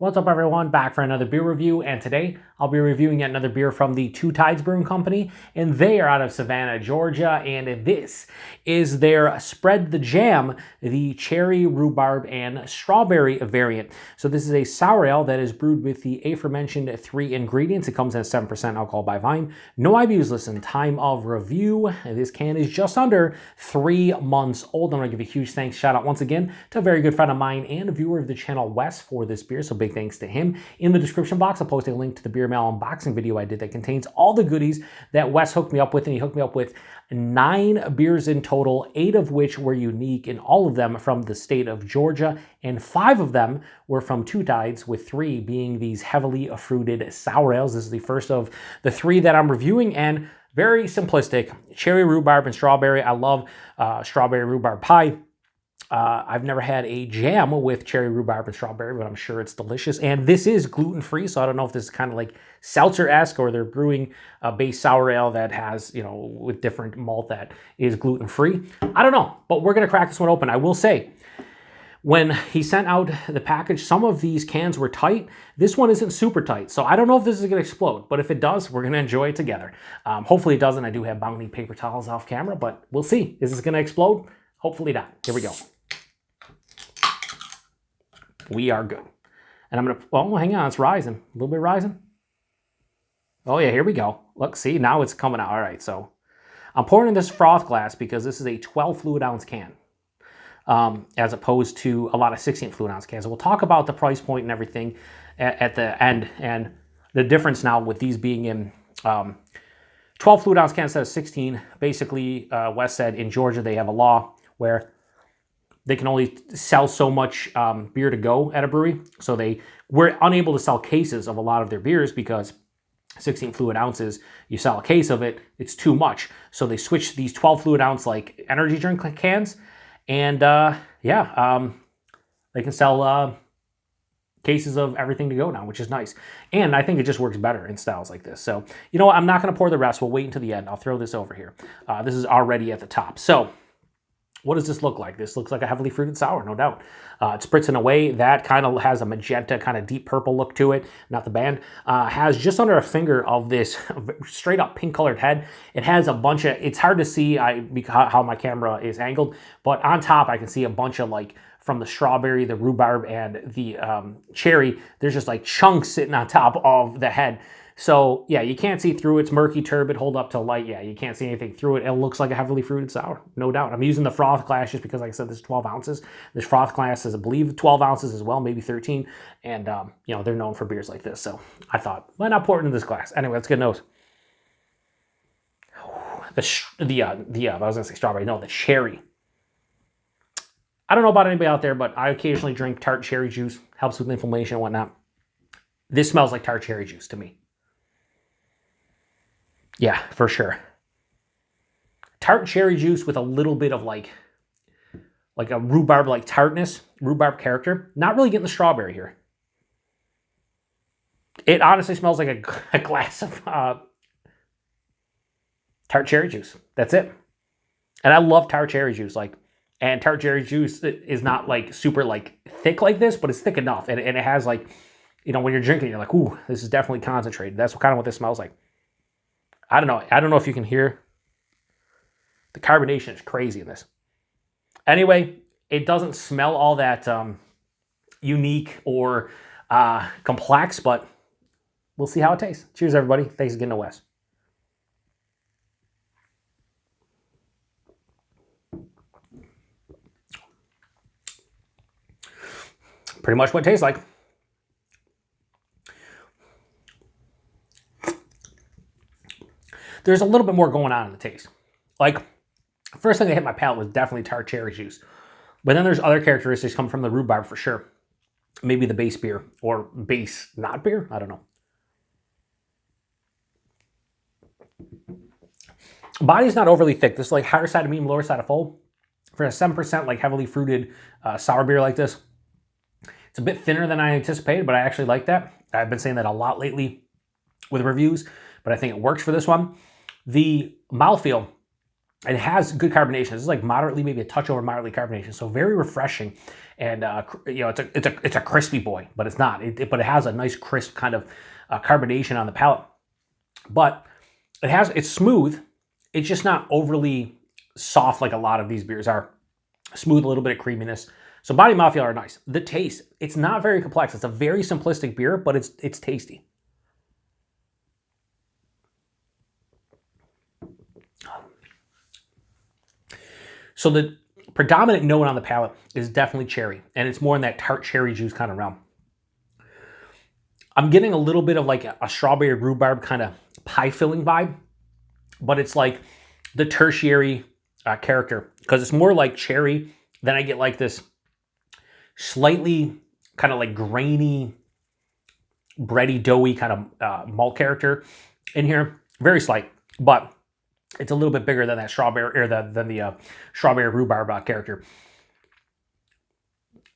What's up everyone, back for another beer review, and today I'll be reviewing yet another beer from the Two Tides Brewing Company, and they are out of Savannah, Georgia, and this is their Spread the Jam, the cherry, rhubarb, and strawberry variant. So this is a sour ale that is brewed with the aforementioned 3 ingredients. It comes in at 7% alcohol by volume. No IBUs listed. Time of review, this can is just under 3 months old. I'm going to give a huge thanks, shout out once again to a very good friend of mine and a viewer of the channel, Wes, for this beer, so big thanks to him. In the description box, I'll post a link to the beer mail unboxing video I did that contains all the goodies that Wes hooked me up with, and he hooked me up with 9 beers in total, 8 of which were unique, and all of them from the state of Georgia, and 5 of them were from Two Tides, with 3 being these heavily fruited sour ales. This is the first of the 3 that I'm reviewing, and very simplistic. Cherry, rhubarb, and strawberry. I love strawberry rhubarb pie. I've never had a jam with cherry, rhubarb, and strawberry, but I'm sure it's delicious. And this is gluten-free, so I don't know if this is kind of like seltzer-esque or they're brewing a base sour ale that has, you know, with different malt that is gluten-free. I don't know, but we're going to crack this one open. I will say, when he sent out the package, some of these cans were tight. This one isn't super tight, so I don't know if this is going to explode, but if it does, we're going to enjoy it together. Hopefully it doesn't. I do have bounty paper towels off camera, but we'll see. Is this going to explode? Hopefully not. Here we go. We are good. And I'm going to, well, hang on, it's rising. A little bit rising. Oh yeah, here we go. Look, see, now it's coming out. All right, so I'm pouring in this froth glass because this is a 12 fluid ounce can, as opposed to a lot of 16 fluid ounce cans. So we'll talk about the price point and everything at the end, and the difference now with these being in 12 fluid ounce cans instead of 16. Basically, Wes said in Georgia they have a law where they can only sell so much beer to go at a brewery. So they were unable to sell cases of a lot of their beers because 16 fluid ounces, you sell a case of it, it's too much. So they switched these 12 fluid ounce like energy drink cans. And they can sell cases of everything to go now, which is nice. And I think it just works better in styles like this. So, you know what? I'm not going to pour the rest. We'll wait until the end. I'll throw this over here. This is already at the top. So what does this look like? This looks like a heavily fruited sour, no doubt. It's spritzing away. That kind of has a magenta, kind of deep purple look to it. Not the band. Has just under a finger of this straight up pink colored head. It has a bunch of, it's hard to see how my camera is angled, but on top I can see a bunch of like, from the strawberry, the rhubarb, and the cherry, there's just like chunks sitting on top of the head. So yeah, you can't see through. It's murky, turbid, hold up to light. Yeah, you can't see anything through it. It looks like a heavily fruited sour, no doubt. I'm using the froth glass just because, like I said, this is 12 ounces. This froth glass is, I believe, 12 ounces as well, maybe 13. And, you know, they're known for beers like this. So I thought, why not pour it into this glass? Anyway, let's get a nose. I was going to say strawberry. No, the cherry. I don't know about anybody out there, but I occasionally drink tart cherry juice. Helps with inflammation and whatnot. This smells like tart cherry juice to me. Yeah, for sure. Tart cherry juice with a little bit of like a rhubarb like tartness, rhubarb character. Not really getting the strawberry here. It honestly smells like a glass of tart cherry juice. That's it. And I love tart cherry juice. And tart cherry juice is not like super like thick like this, but it's thick enough. And it has like, you know, when you're drinking, you're like, ooh, this is definitely concentrated. That's kind of what this smells like. I don't know. I don't know if you can hear. The carbonation is crazy in this. Anyway, it doesn't smell all that unique or complex, but we'll see how it tastes. Cheers, everybody. Thanks again to Wes. Pretty much what it tastes like. There's a little bit more going on in the taste. Like, first thing that hit my palate was definitely tart cherry juice. But then there's other characteristics coming from the rhubarb for sure. Maybe the base beer or base not beer. I don't know. Body's not overly thick. This is like higher side of medium, lower side of full. For a 7% like heavily fruited sour beer like this, it's a bit thinner than I anticipated, but I actually like that. I've been saying that a lot lately with reviews, but I think it works for this one. The mouthfeel, it has good carbonation. This is like moderately, maybe a touch over moderately carbonation, so very refreshing. and it's a crispy boy, but it's not. But it has a nice crisp kind of carbonation on the palate. But it's smooth. It's just not overly soft like a lot of these beers are. Smooth, a little bit of creaminess. So body and mouthfeel are nice. The taste, it's not very complex. It's a very simplistic beer, but it's tasty. So the predominant note on the palate is definitely cherry, and it's more in that tart cherry juice kind of realm. I'm getting a little bit of like a strawberry rhubarb kind of pie filling vibe, but it's like the tertiary character, because it's more like cherry. Then I get like this slightly kind of like grainy, bready, doughy kind of malt character in here. Very slight, but it's a little bit bigger than that strawberry or than the strawberry rhubarb character.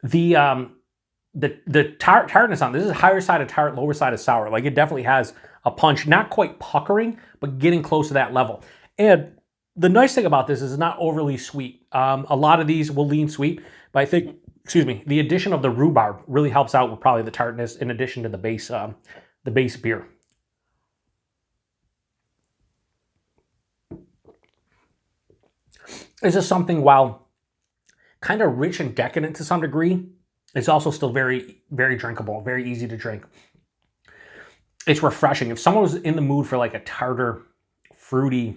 The tartness on this is higher side of tart, lower side of sour. Like it definitely has a punch, not quite puckering, but getting close to that level. And the nice thing about this is it's not overly sweet. A lot of these will lean sweet, but I think, the addition of the rhubarb really helps out with probably the tartness in addition to the base beer. This is something, while kind of rich and decadent to some degree, it's also still very, very drinkable, very easy to drink. It's refreshing. If someone was in the mood for like a tartar, fruity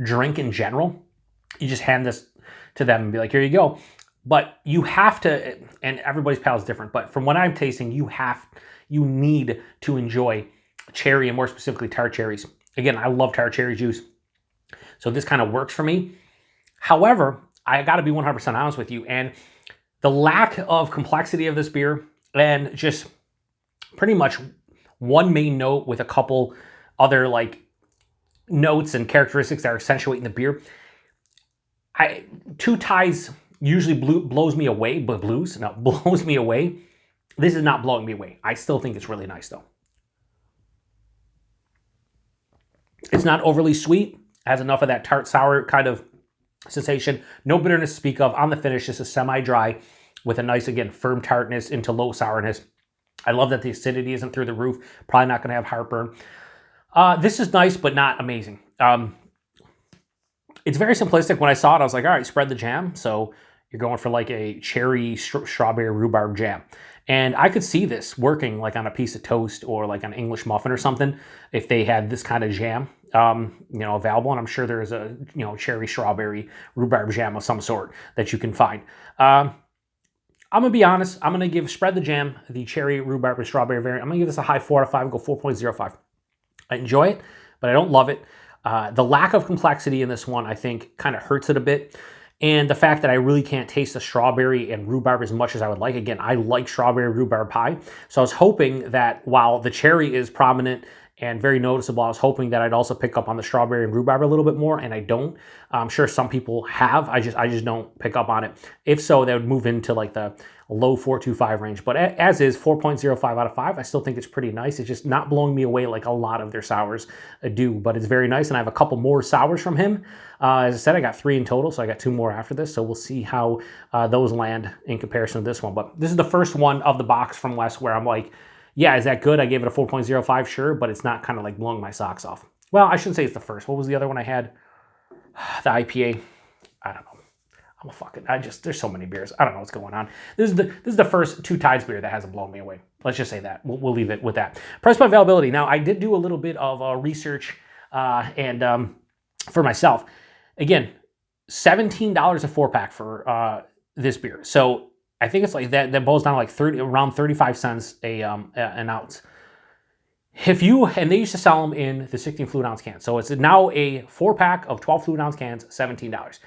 drink in general, you just hand this to them and be like, here you go. But you have to, and everybody's palate is different, but from what I'm tasting, you need to enjoy cherry, and more specifically tart cherries. Again, I love tart cherry juice, so this kind of works for me. However, I got to be 100% honest with you, and the lack of complexity of this beer, and just pretty much one main note with a couple other like notes and characteristics that are accentuating the beer. Two Tides usually blows me away, but blows me away. This is not blowing me away. I still think it's really nice though. It's not overly sweet. Has enough of that tart sour kind of sensation. No bitterness to speak of. On the finish, this is semi-dry with a nice, again, firm tartness into low sourness. I love that the acidity isn't through the roof. Probably not going to have heartburn. This is nice, but not amazing. It's very simplistic. When I saw it, I was like, all right, spread the jam. So you're going for like a cherry strawberry rhubarb jam. And I could see this working like on a piece of toast or like an English muffin or something if they had this kind of jam, available. And I'm sure there's a, cherry strawberry rhubarb jam of some sort that you can find. I'm going to be honest. I'm going to spread the jam, the cherry rhubarb and strawberry variant. I'm going to give this a high 4 out of 5, go 4.05. I enjoy it, but I don't love it. The lack of complexity in this one, I think, kind of hurts it a bit. And the fact that I really can't taste the strawberry and rhubarb as much as I would like. Again, I like strawberry rhubarb pie. So I was hoping that while the cherry is prominent and very noticeable, I was hoping that I'd also pick up on the strawberry and rhubarb a little bit more, and I don't. I'm sure some people have. I just don't pick up on it. If so, that would move into like the low 4.25 range. But as is, 4.05 out of 5. I still think it's pretty nice. It's just not blowing me away like a lot of their sours do, but it's very nice. And I have a couple more sours from him. As I said, I got 3 in total, so I got 2 more after this. So we'll see how those land in comparison to this one. But this is the first one of the box from Wes where I'm like, yeah, is that good? I gave it a 4.05, sure, but it's not kind of like blowing my socks off. Well, I shouldn't say it's the first. What was the other one I had? The IPA. I don't know. There's so many beers. I don't know what's going on. This is the first Two Tides beer that hasn't blown me away. Let's just say that. We'll leave it with that. Price by availability. Now, I did do a little bit of research and for myself. Again, $17 a 4-pack for this beer. So I think it's like that boils down to like around 35 cents an ounce. And they used to sell them in the 16 fluid ounce cans. So it's now a 4-pack of 12 fluid ounce cans, $17.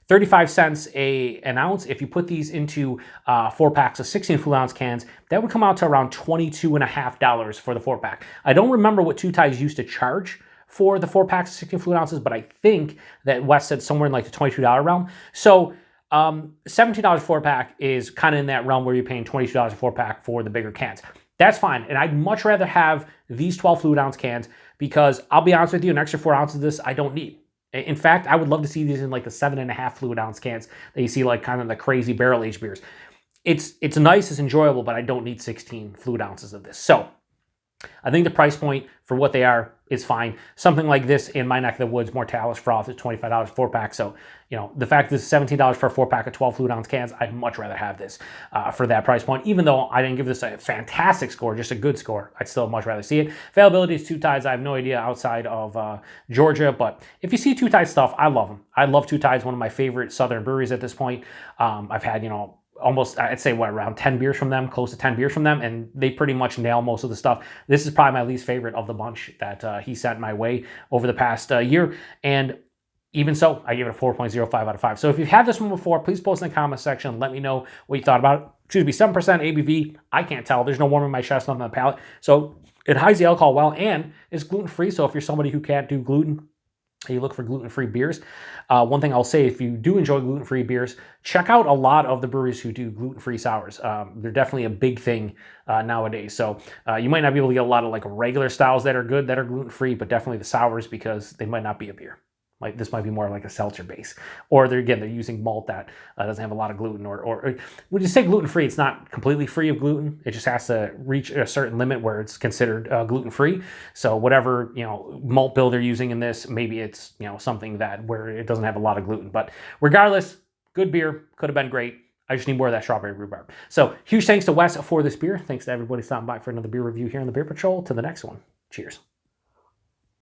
35 cents an ounce. If you put these into 4 packs of 16 fluid ounce cans, that would come out to around $22.50 for the 4-pack. I don't remember what Two Tides used to charge for the 4 packs of 16 fluid ounces, but I think that Wes said somewhere in like the $22 realm. So $17 4-pack is kind of in that realm where you're paying $22 a 4-pack for the bigger cans. That's fine. And I'd much rather have these 12 fluid ounce cans because I'll be honest with you, an extra 4 ounces of this I don't need. In fact, I would love to see these in like the 7.5 fluid ounce cans that you see like kind of the crazy barrel aged beers. it's nice, it's enjoyable, but I don't need 16 fluid ounces of this. So I think the price point for what they are is fine. Something like this in my neck of the woods, Mortalis Froth, is $25 4-pack. So, you know, the fact that this is $17 for a 4-pack of 12 fluid ounce cans, I'd much rather have this for that price point. Even though I didn't give this a fantastic score, just a good score, I'd still much rather see it. Availability is Two Tides. I have no idea outside of Georgia, but if you see Two Tides stuff, I love them. I love Two Tides, one of my favorite Southern breweries at this point. I've had, you know, almost, I'd say, around 10 beers from them, close to 10 beers from them, and they pretty much nail most of the stuff. This is probably my least favorite of the bunch that he sent my way over the past year, and even so, I give it a 4.05 out of 5. So if you've had this one before, please post in the comment section. Let me know what you thought about it. Excuse me, 7% ABV. I can't tell. There's no warming in my chest, nothing on the palate. So it hides the alcohol well, and it's gluten-free. So if you're somebody who can't do gluten, you look for gluten-free beers. One thing I'll say, if you do enjoy gluten-free beers, check out a lot of the breweries who do gluten-free sours. They're definitely a big thing nowadays. So you might not be able to get a lot of like regular styles that are good, that are gluten-free, but definitely the sours, because they might not be a beer. Like this might be more like a seltzer base, or they're using malt that doesn't have a lot of gluten. Or when you say gluten-free, it's not completely free of gluten. It just has to reach a certain limit where it's considered gluten-free. So whatever, you know, malt bill they're using in this, maybe it's, you know, something that where it doesn't have a lot of gluten. But regardless, good beer, could have been great. I just need more of that strawberry rhubarb. So huge thanks to Wes for this beer. Thanks to everybody stopping by for another beer review here on the Beer Patrol. To the next one, cheers.